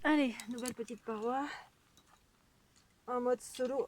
Allez, nouvelle petite paroi. En mode solo.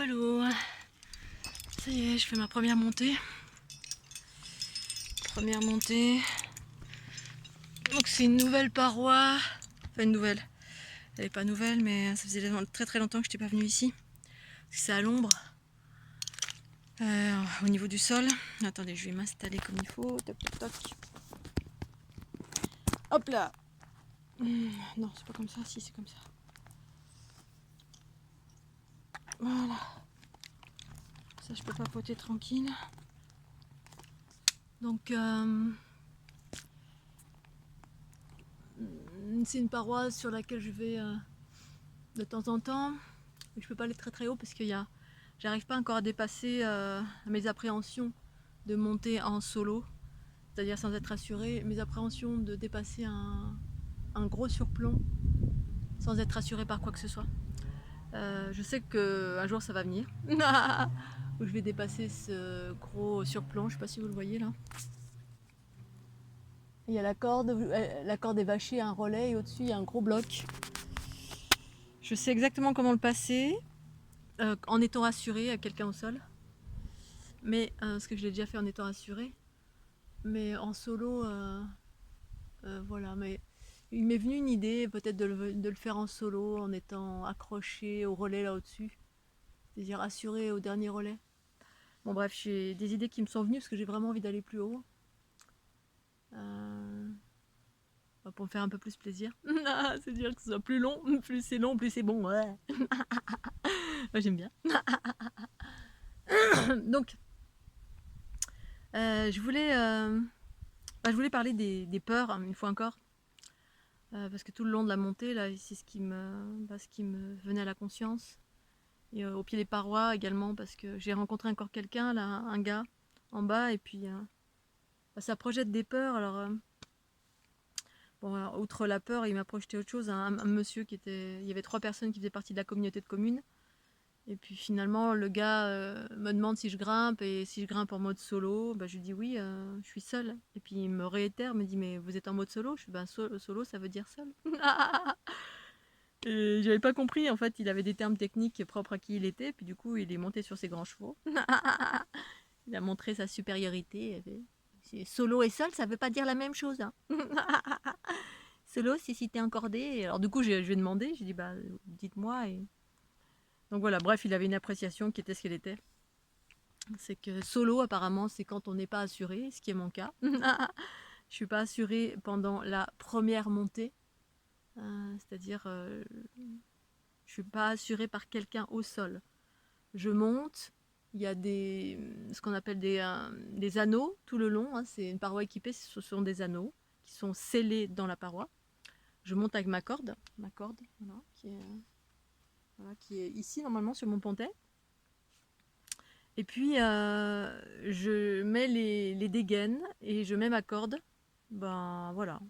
Voilà, ça y est, je fais ma première montée. Donc c'est une nouvelle paroi, enfin une nouvelle, elle n'est pas nouvelle mais ça faisait très très longtemps que je n'étais pas venue ici. C'est à l'ombre, au niveau du sol. Attendez, je vais m'installer comme il faut, toc toc toc. Hop là. Non, c'est pas comme ça, si c'est comme ça. Voilà. Ça, je peux papoter tranquille. Donc, c'est une paroi sur laquelle je vais de temps en temps. Je peux pas aller très très haut parce que j'arrive pas encore à dépasser mes appréhensions de monter en solo, c'est-à-dire sans être assuré, mes appréhensions de dépasser un gros surplomb sans être assuré par quoi que ce soit. Je sais qu'un jour ça va venir, où je vais dépasser ce gros surplomb, je sais pas si vous le voyez là. Il y a la corde est vachée à un relais et au-dessus il y a un gros bloc. Je sais exactement comment le passer en étant assuré à quelqu'un au sol. Mais parce que je l'ai déjà fait en étant assuré. Mais en solo, voilà. Mais il m'est venu une idée peut-être de le faire en solo en étant accroché au relais là au-dessus. C'est-à-dire assuré au dernier relais. Bon bref, j'ai des idées qui me sont venues parce que j'ai vraiment envie d'aller plus haut. Pour me faire un peu plus plaisir. C'est-à-dire que ce soit plus long, plus c'est long, plus c'est bon. Ouais. Moi j'aime bien. Donc, je voulais parler des peurs une fois encore. Parce que tout le long de la montée, là, c'est ce qui me venait à la conscience. Et au pied des parois également, parce que j'ai rencontré encore quelqu'un, là, un gars, en bas, et puis ça projette des peurs. Alors, bon, alors, outre la peur, il m'a projeté autre chose. Un monsieur il y avait 3 personnes qui faisaient partie de la communauté de communes. Et puis finalement, le gars me demande si je grimpe, et si je grimpe en mode solo, bah, je lui dis oui, je suis seule. Et puis il me réitère, me dit mais vous êtes en mode solo? Je dis bah solo ça veut dire seul. Et j'avais pas compris, en fait il avait des termes techniques propres à qui il était, puis du coup il est monté sur ses grands chevaux. Il a montré sa supériorité. Solo et seul ça veut pas dire la même chose. Hein. Solo c'est si t'es encordé. Et alors du coup je lui ai demandé, j'ai dit bah dites-moi. Et donc voilà, bref, il avait une appréciation qui était ce qu'elle était. C'est que solo, apparemment, c'est quand on n'est pas assuré, ce qui est mon cas. Je suis pas assurée pendant la première montée. C'est-à-dire, je suis pas assurée par quelqu'un au sol. Je monte, il y a ce qu'on appelle des anneaux tout le long. Hein, c'est une paroi équipée, ce sont des anneaux qui sont scellés dans la paroi. Je monte avec ma corde, voilà, qui est ici normalement sur mon pontet. Et puis je mets les dégaines et je mets ma corde, ben voilà,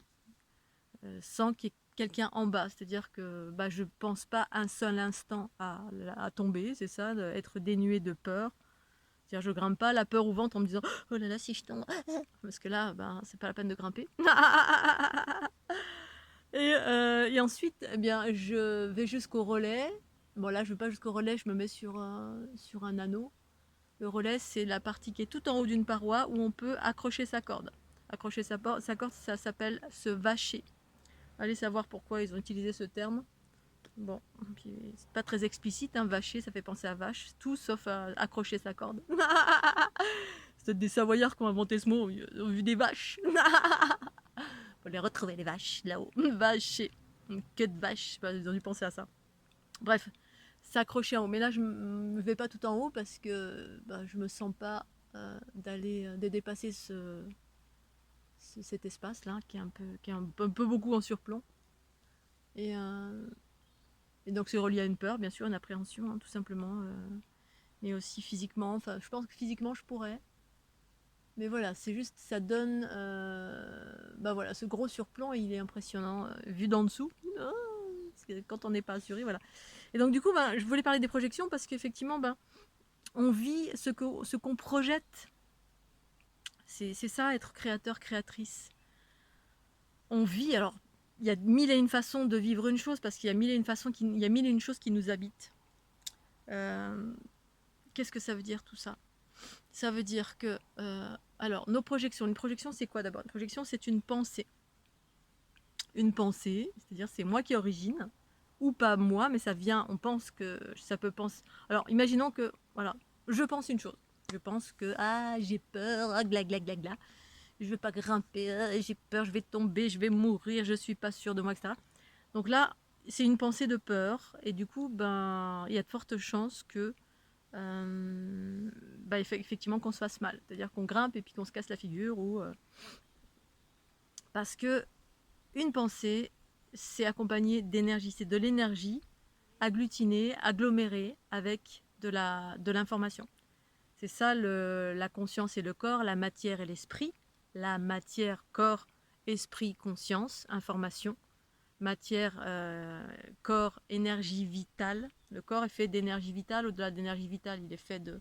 sans qu'il y ait quelqu'un en bas. C'est-à-dire que bah, je pense pas un seul instant à tomber, c'est ça, être dénué de peur. C'est-à-dire je grimpe pas la peur au ventre en me disant oh là là si je tombe, parce que là ben c'est pas la peine de grimper. Et ensuite eh bien je vais jusqu'au relais. Bon là je vais pas jusqu'au relais, je me mets sur un anneau. Le relais, c'est la partie qui est tout en haut d'une paroi où on peut accrocher sa corde. Accrocher sa corde, ça s'appelle se vacher. Allez savoir pourquoi ils ont utilisé ce terme. Bon, c'est pas très explicite, hein, vacher, ça fait penser à vache, tout sauf à accrocher sa corde. C'est peut-être des Savoyards qui ont inventé ce mot, ont vu des vaches. Faut les retrouver, les vaches, là-haut. Vacher. Que de vaches, ils ont dû penser à ça. Bref, s'accrocher en haut. Mais là, je ne vais pas tout en haut parce que bah, je me sens pas de dépasser cet espace-là qui est un peu beaucoup en surplomb. Et donc c'est relié à une peur, bien sûr, une appréhension, hein, tout simplement. Mais aussi physiquement. Enfin, je pense que physiquement, je pourrais. Mais voilà, c'est juste, ça donne... bah voilà, ce gros surplomb, il est impressionnant. Vu d'en dessous, parce que quand on n'est pas assuré, voilà. Et donc du coup, ben, je voulais parler des projections parce qu'effectivement, ben, on vit ce qu'on projette. C'est ça, être créateur, créatrice. On vit, alors, il y a 1001 façons de vivre une chose parce qu'il y a 1001 choses qui nous habitent. qu'est-ce que ça veut dire tout ça? Ça veut dire que, alors, nos projections, une projection c'est quoi d'abord? Une projection c'est une pensée. Une pensée, c'est-à-dire c'est moi qui origine, ou pas moi, mais ça vient, on pense que ça peut penser. Alors, imaginons que, voilà, je pense une chose. Je pense que, j'ai peur, gla gla gla gla, je veux pas grimper, j'ai peur, je vais tomber, je vais mourir, je suis pas sûre de moi, etc. Donc là, c'est une pensée de peur, et du coup, ben, il y a de fortes chances que, effectivement, qu'on se fasse mal. C'est-à-dire qu'on grimpe et puis qu'on se casse la figure, ou parce que une pensée, c'est accompagné d'énergie, c'est de l'énergie agglutinée, agglomérée avec de l'information. C'est ça la conscience et le corps, la matière et l'esprit. La matière, corps, esprit, conscience, information. Matière, corps, énergie vitale. Le corps est fait d'énergie vitale. Au-delà d'énergie vitale, il est fait de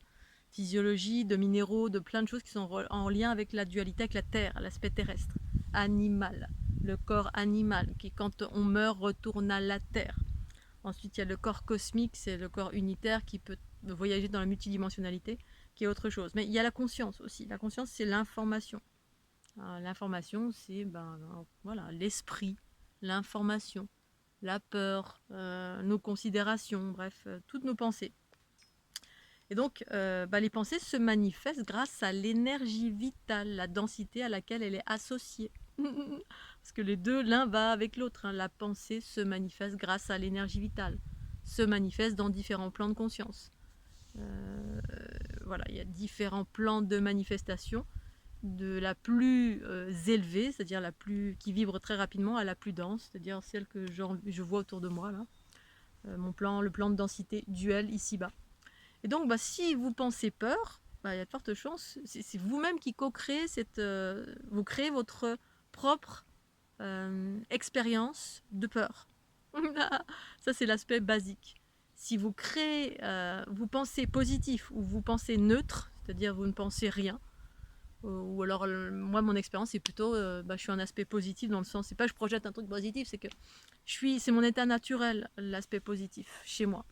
physiologie, de minéraux, de plein de choses qui sont en lien avec la dualité, avec la terre, l'aspect terrestre. Animal, le corps animal, qui quand on meurt retourne à la terre. Ensuite, il y a le corps cosmique, c'est le corps unitaire qui peut voyager dans la multidimensionnalité, qui est autre chose. Mais il y a la conscience aussi. La conscience, c'est l'information. L'information, c'est voilà, l'esprit, l'information, la peur, nos considérations, bref, toutes nos pensées. Et donc, les pensées se manifestent grâce à l'énergie vitale, la densité à laquelle elle est associée. Parce que les deux, l'un va avec l'autre. La pensée se manifeste grâce à l'énergie vitale, se manifeste dans différents plans de conscience. Voilà, il y a différents plans de manifestation, de la plus élevée, c'est-à-dire la plus qui vibre très rapidement, à la plus dense, c'est-à-dire celle que je vois autour de moi là. Le plan de densité duel ici-bas. Et donc, si vous pensez peur, il y a de fortes chances, c'est vous-même qui co-créez vous créez votre propre expérience de peur. Ça, c'est l'aspect basique. Si vous créez, vous pensez positif ou vous pensez neutre, c'est-à-dire vous ne pensez rien, ou alors moi mon expérience c'est plutôt, je suis un aspect positif dans le sens, c'est pas je projette un truc positif, c'est que c'est mon état naturel, l'aspect positif chez moi.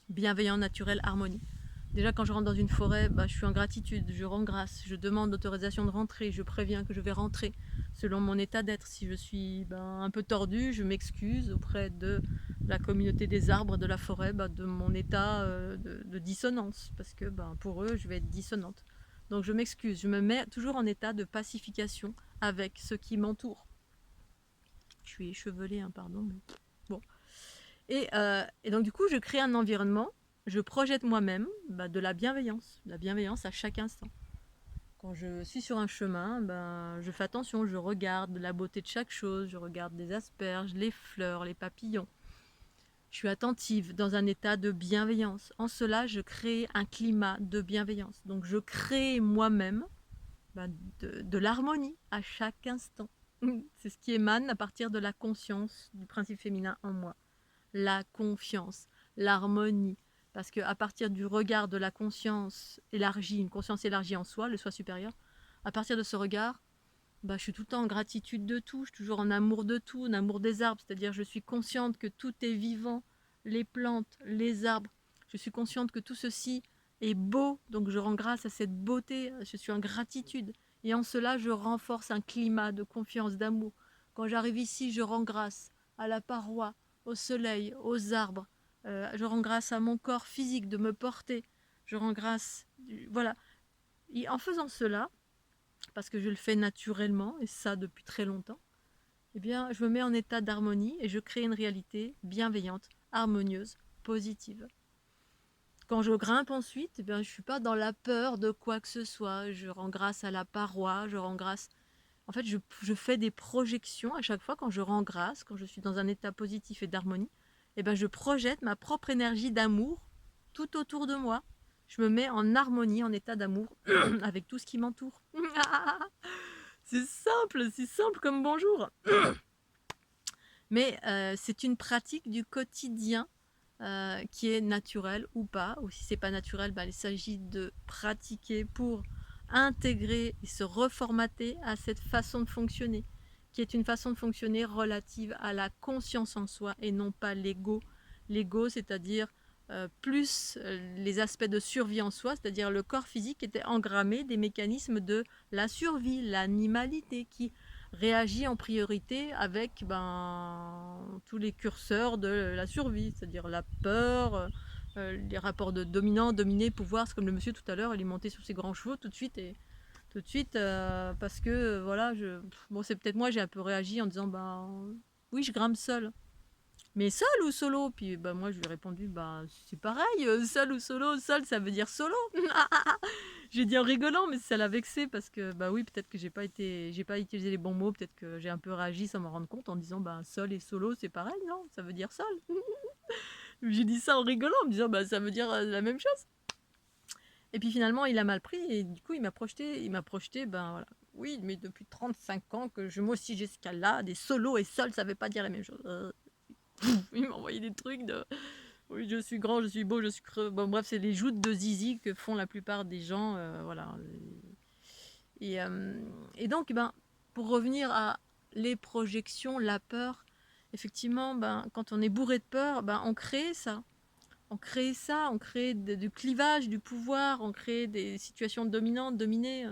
Bienveillant, naturel, harmonie. Déjà, quand je rentre dans une forêt, je suis en gratitude, je rends grâce, je demande l'autorisation de rentrer, je préviens que je vais rentrer selon mon état d'être. Si je suis un peu tordue, je m'excuse auprès de la communauté des arbres, de la forêt, de mon état de dissonance, parce que pour eux, je vais être dissonante. Donc je m'excuse, je me mets toujours en état de pacification avec ce qui m'entoure. Je suis échevelée, pardon, mais bon. Et donc du coup, je crée un environnement, je projette moi-même de la bienveillance à chaque instant. Quand je suis sur un chemin, je fais attention, je regarde la beauté de chaque chose, je regarde les asperges, les fleurs, les papillons. Je suis attentive dans un état de bienveillance. En cela, je crée un climat de bienveillance. Donc je crée moi-même de l'harmonie à chaque instant. C'est ce qui émane à partir de la conscience du principe féminin en moi. La confiance, l'harmonie. Parce qu'à partir du regard de la conscience élargie, une conscience élargie en soi, le soi supérieur, à partir de ce regard, je suis tout le temps en gratitude de tout, je suis toujours en amour de tout, en amour des arbres, c'est-à-dire je suis consciente que tout est vivant, les plantes, les arbres, je suis consciente que tout ceci est beau, donc je rends grâce à cette beauté, je suis en gratitude. Et en cela, je renforce un climat de confiance, d'amour. Quand j'arrive ici, je rends grâce à la paroi, au soleil, aux arbres. Je rends grâce à mon corps physique de me porter. Je rends grâce, voilà. Et en faisant cela, parce que je le fais naturellement, et ça depuis très longtemps, eh bien, je me mets en état d'harmonie et je crée une réalité bienveillante, harmonieuse, positive. Quand je grimpe ensuite, je ne suis pas dans la peur de quoi que ce soit. Je rends grâce à la paroi, je rends grâce... En fait, je fais des projections à chaque fois quand je rends grâce, quand je suis dans un état positif et d'harmonie. Je projette ma propre énergie d'amour tout autour de moi. Je me mets en harmonie, en état d'amour avec tout ce qui m'entoure. C'est simple comme bonjour. Mais c'est une pratique du quotidien qui est naturelle ou pas. Ou si c'est pas naturel, il s'agit de pratiquer pour intégrer et se reformater à cette façon de fonctionner, qui est une façon de fonctionner relative à la conscience en soi et non pas l'ego. L'ego, c'est-à-dire plus les aspects de survie en soi, c'est-à-dire le corps physique était engrammé des mécanismes de la survie, l'animalité qui réagit en priorité avec tous les curseurs de la survie, c'est-à-dire la peur, les rapports de dominant, dominé, pouvoir. C'est comme le monsieur tout à l'heure, il est monté sur ses grands chevaux tout de suite parce que voilà, bon, c'est peut-être moi, j'ai un peu réagi en disant oui, je grimpe seul. Mais seul ou solo? Puis moi je lui ai répondu c'est pareil, seul ou solo, seul ça veut dire solo. J'ai dit en rigolant, mais ça l'a vexé parce que oui, peut-être que j'ai pas utilisé les bons mots, peut-être que j'ai un peu réagi sans m'en rendre compte en disant seul et solo c'est pareil, non? Ça veut dire seul. J'ai dit ça en rigolant, en me disant ça veut dire la même chose. Et puis finalement il a mal pris et du coup il m'a projeté, voilà. Oui, mais depuis 35 ans que moi aussi j'escalade et solo et seul ça veut pas dire la même chose. Il m'a envoyé des trucs de oui, je suis grand, je suis beau, je suis creux. Bon, bref, c'est les joutes de zizi que font la plupart des gens. Voilà. Et donc, pour revenir à les projections, la peur, effectivement, quand on est bourré de peur, on crée ça. On crée ça, on crée du clivage, du pouvoir, on crée des situations dominantes, dominées.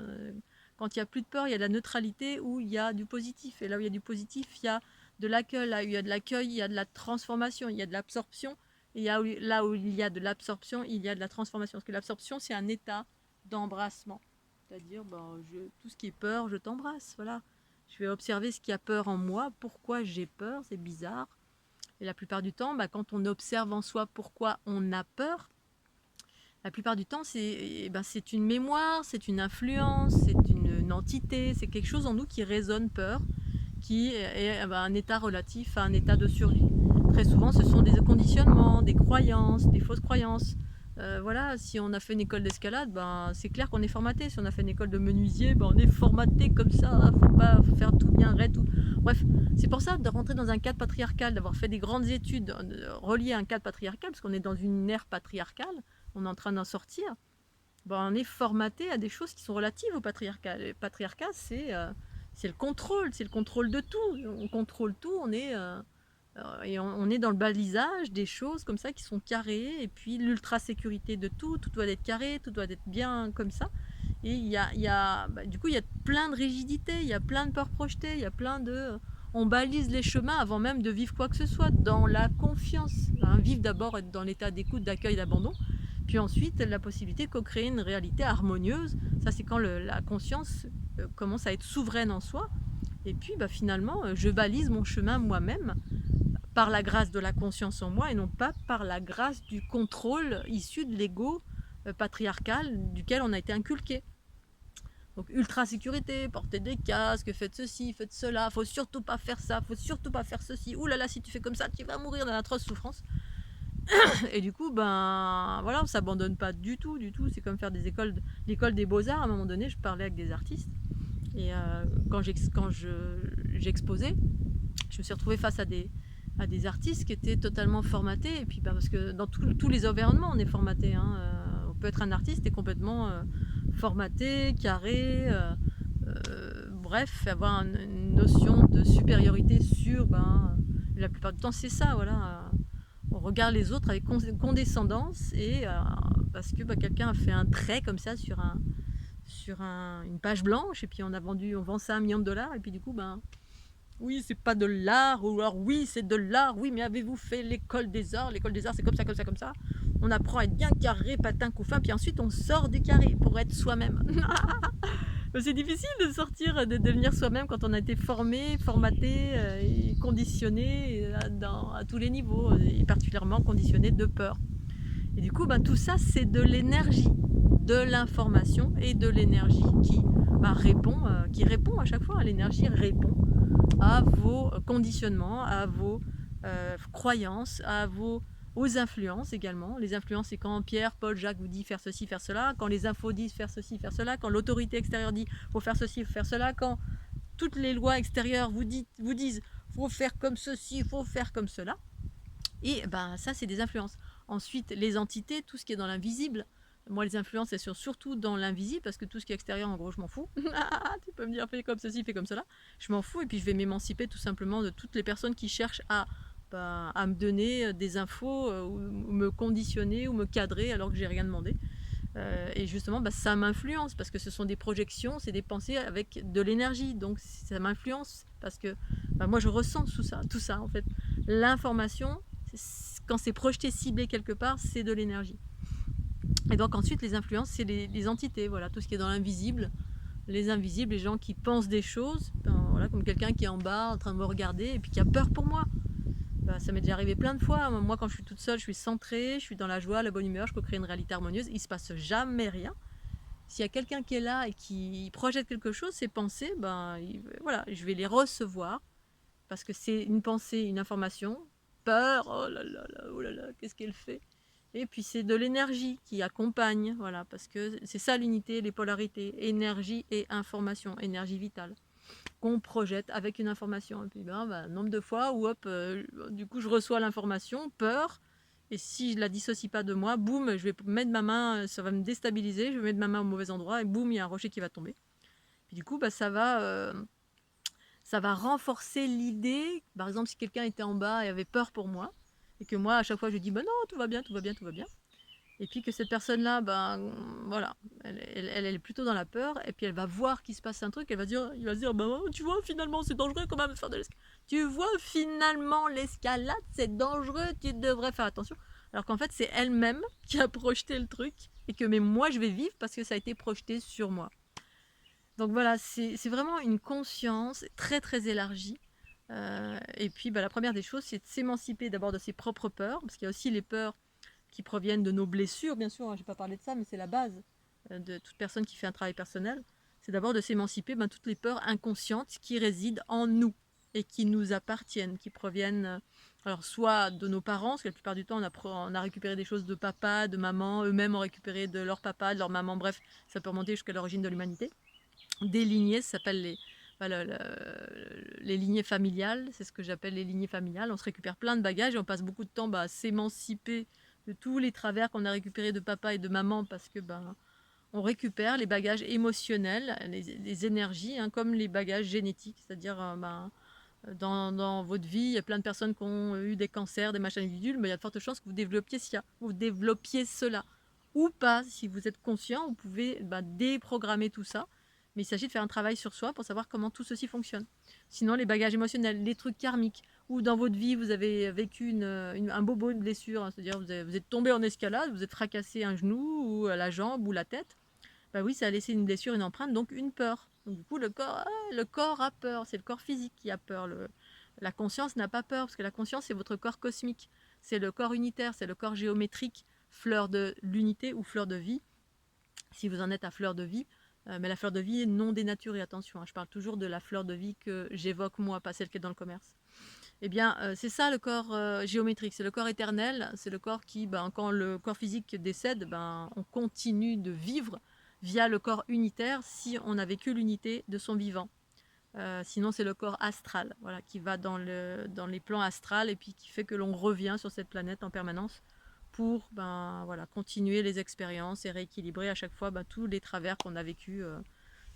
Quand il n'y a plus de peur, il y a de la neutralité où il y a du positif. Et là où il y a du positif, il y a de l'accueil. Là où il y a de l'accueil, il y a de la transformation, il y a de l'absorption. Et là où il y a de l'absorption, il y a de la transformation. Parce que l'absorption, c'est un état d'embrassement. C'est-à-dire, tout ce qui est peur, je t'embrasse. Voilà. Je vais observer ce qui a peur en moi, pourquoi j'ai peur, c'est bizarre. Et la plupart du temps, quand on observe en soi pourquoi on a peur, la plupart du temps, c'est une mémoire, c'est une influence, c'est une entité, c'est quelque chose en nous qui résonne peur, qui est un état relatif à un état de survie. Très souvent, ce sont des conditionnements, des croyances, des fausses croyances. Voilà, si on a fait une école d'escalade, c'est clair qu'on est formaté. Si on a fait une école de menuisier, on est formaté comme ça. Faut faire tout bien, tout. Bref, c'est pour ça de rentrer dans un cadre patriarcal, d'avoir fait des grandes études reliées à un cadre patriarcal, parce qu'on est dans une ère patriarcale, on est en train d'en sortir. On est formaté à des choses qui sont relatives au patriarcat. Le patriarcat, c'est le contrôle de tout. On contrôle tout, on est dans le balisage des choses comme ça qui sont carrées, et puis l'ultra sécurité de tout doit être carré, tout doit être bien comme ça. Et du coup il y a plein de rigidités, il y a plein de peurs projetées, il y a plein de... On balise les chemins avant même de vivre quoi que ce soit, dans la confiance. Vivre d'abord, être dans l'état d'écoute, d'accueil, d'abandon, puis ensuite la possibilité de co-créer une réalité harmonieuse. Ça c'est quand la conscience commence à être souveraine en soi. Et puis finalement, je balise mon chemin moi-même par la grâce de la conscience en moi et non pas par la grâce du contrôle issu de l'ego patriarcal duquel on a été inculqué. Donc ultra sécurité, portez des casques, faites ceci, faites cela, faut surtout pas faire ça, faut surtout pas faire ceci. Ouh là là, si tu fais comme ça, tu vas mourir dans l'atroce souffrance. Et du coup, voilà, on s'abandonne pas du tout. C'est comme faire l'école des beaux-arts. À un moment donné, je parlais avec des artistes et quand j'exposais, je me suis retrouvée face à des artistes qui étaient totalement formatés. Et puis parce que dans tous les environnements, on est formaté. On peut être un artiste et complètement formaté, carré. Bref, avoir une notion de supériorité sur... la plupart du temps, c'est ça, voilà. On regarde les autres avec condescendance et parce que quelqu'un a fait un trait comme ça sur une page blanche et puis on vend ça à $1 million et puis du coup oui c'est pas de l'art, ou alors oui c'est de l'art, oui mais avez-vous fait l'école des arts c'est comme ça comme ça comme ça, on apprend à être bien carré, patin couffin, puis ensuite on sort du carré pour être soi-même. C'est difficile de sortir, de devenir soi-même quand on a été formaté et conditionné à tous les niveaux, et particulièrement conditionné de peur. Et du coup, tout ça, c'est de l'énergie, de l'information et de l'énergie qui répond à chaque fois. L'énergie répond à vos conditionnements, à vos croyances, aux influences également. Les influences, c'est quand Pierre, Paul, Jacques vous dit faire ceci, faire cela, quand les infos disent faire ceci, faire cela, quand l'autorité extérieure dit faut faire ceci, faut faire cela, quand toutes les lois extérieures vous disent faut faire comme ceci, faut faire comme cela. Et ça, c'est des influences. Ensuite, les entités, tout ce qui est dans l'invisible. Moi, les influences, elles sont surtout dans l'invisible, parce que tout ce qui est extérieur, en gros, je m'en fous. Tu peux me dire fais comme ceci, fais comme cela. Je m'en fous, et puis je vais m'émanciper tout simplement de toutes les personnes qui cherchent à à me donner des infos ou me conditionner ou me cadrer alors que j'ai rien demandé. Et justement, ça m'influence parce que ce sont des projections, c'est des pensées avec de l'énergie. Donc ça m'influence parce que moi je ressens tout ça en fait. L'information, quand c'est projeté, ciblé quelque part, c'est de l'énergie. Et donc ensuite les influences, c'est les entités, voilà, tout ce qui est dans l'invisible. Les invisibles, les gens qui pensent des choses, voilà, comme quelqu'un qui est en bas en train de me regarder et puis qui a peur pour moi. Ça m'est déjà arrivé plein de fois. Moi, quand je suis toute seule, je suis centrée, je suis dans la joie, la bonne humeur, je peux créer une réalité harmonieuse. Il ne se passe jamais rien. S'il y a quelqu'un qui est là et qui projette quelque chose, ses pensées, voilà, je vais les recevoir parce que c'est une pensée, une information. Peur, oh là là, qu'est-ce qu'elle fait? Et puis c'est de l'énergie qui accompagne, voilà, parce que c'est ça l'unité, les polarités, énergie et information, énergie vitale qu'on projette avec une information. Et puis nombre de fois où du coup je reçois l'information, peur, et si je la dissocie pas de moi, boum, je vais mettre ma main, ça va me déstabiliser, je vais mettre ma main au mauvais endroit et boum, il y a un rocher qui va tomber. Puis du coup, ça va renforcer l'idée. Par exemple, si quelqu'un était en bas et avait peur pour moi, et que moi à chaque fois je dis non, tout va bien, tout va bien, tout va bien. Et puis que cette personne-là, voilà, elle est plutôt dans la peur, et puis elle va voir qu'il se passe un truc, il va se dire, tu vois, finalement, c'est dangereux quand même de faire de l'escalade. Tu vois, finalement, l'escalade, c'est dangereux, tu devrais faire attention. Alors qu'en fait, c'est elle-même qui a projeté le truc, et que mais moi, je vais vivre parce que ça a été projeté sur moi. Donc voilà, c'est vraiment une conscience très, très élargie. Et puis, la première des choses, c'est de s'émanciper d'abord de ses propres peurs, parce qu'il y a aussi les peurs qui proviennent de nos blessures, bien sûr, je n'ai pas parlé de ça, mais c'est la base de toute personne qui fait un travail personnel. C'est d'abord de s'émanciper toutes les peurs inconscientes qui résident en nous et qui nous appartiennent, qui proviennent alors soit de nos parents, parce que la plupart du temps on a récupéré des choses de papa, de maman, eux-mêmes ont récupéré de leur papa, de leur maman, bref, ça peut remonter jusqu'à l'origine de l'humanité. Des lignées, ça s'appelle les lignées familiales, c'est ce que j'appelle les lignées familiales. On se récupère plein de bagages et on passe beaucoup de temps à s'émanciper de tous les travers qu'on a récupérés de papa et de maman parce que on récupère les bagages émotionnels, les énergies, comme les bagages génétiques, c'est-à-dire dans votre vie, il y a plein de personnes qui ont eu des cancers, des machins bidules, mais il y a de fortes chances que vous développiez cela. Ou pas, si vous êtes conscient, vous pouvez déprogrammer tout ça. Mais il s'agit de faire un travail sur soi pour savoir comment tout ceci fonctionne. Sinon, les bagages émotionnels, les trucs karmiques, ou dans votre vie, vous avez vécu un bobo, une blessure, c'est-à-dire vous êtes tombé en escalade, vous êtes fracassé un genou, ou la jambe, ou la tête, oui, ça a laissé une blessure, une empreinte, donc une peur. Donc du coup, le corps a peur, c'est le corps physique qui a peur. La conscience n'a pas peur, parce que la conscience, c'est votre corps cosmique, c'est le corps unitaire, c'est le corps géométrique, fleur de l'unité ou fleur de vie, si vous en êtes à fleur de vie. Mais la fleur de vie est non dénaturée, attention, je parle toujours de la fleur de vie que j'évoque moi, pas celle qui est dans le commerce. Eh bien, c'est ça le corps géométrique, c'est le corps éternel, c'est le corps qui, quand le corps physique décède, on continue de vivre via le corps unitaire si on a vécu l'unité de son vivant. Sinon, c'est le corps astral, voilà, qui va dans les plans astrales et puis qui fait que l'on revient sur cette planète en permanence pour voilà, continuer les expériences et rééquilibrer à chaque fois tous les travers qu'on a vécu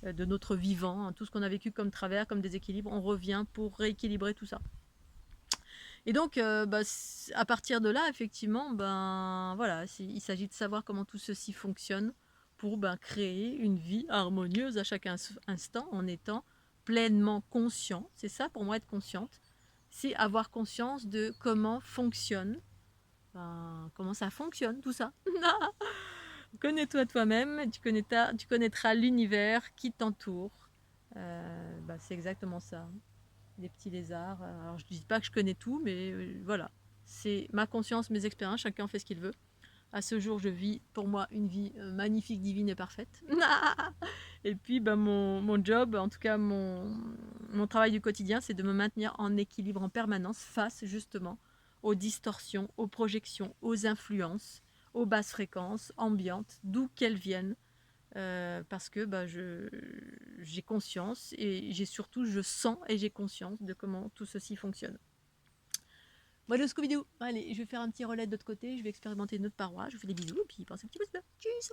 de notre vivant, tout ce qu'on a vécu comme travers, comme déséquilibre, on revient pour rééquilibrer tout ça. Et donc, à partir de là, effectivement, voilà, il s'agit de savoir comment tout ceci fonctionne pour créer une vie harmonieuse à chaque instant en étant pleinement conscient. C'est ça pour moi être consciente, c'est avoir conscience de comment fonctionne, comment ça fonctionne tout ça. Connais-toi toi-même, tu connaîtras l'univers qui t'entoure. C'est exactement ça. Les petits lézards. Alors je ne dis pas que je connais tout, mais voilà. C'est ma conscience, mes expériences, chacun fait ce qu'il veut. À ce jour, je vis pour moi une vie magnifique, divine et parfaite. Et puis mon job, en tout cas mon travail du quotidien, c'est de me maintenir en équilibre en permanence face justement aux distorsions, aux projections, aux influences, aux basses fréquences ambiantes, d'où qu'elles viennent. Parce que j'ai conscience et je sens et j'ai conscience de comment tout ceci fonctionne. Voilà Scooby-Doo. Allez, je vais faire un petit relais de l'autre côté, je vais expérimenter une autre paroi, je vous fais des bisous et puis pensez un petit peu. Tchuss.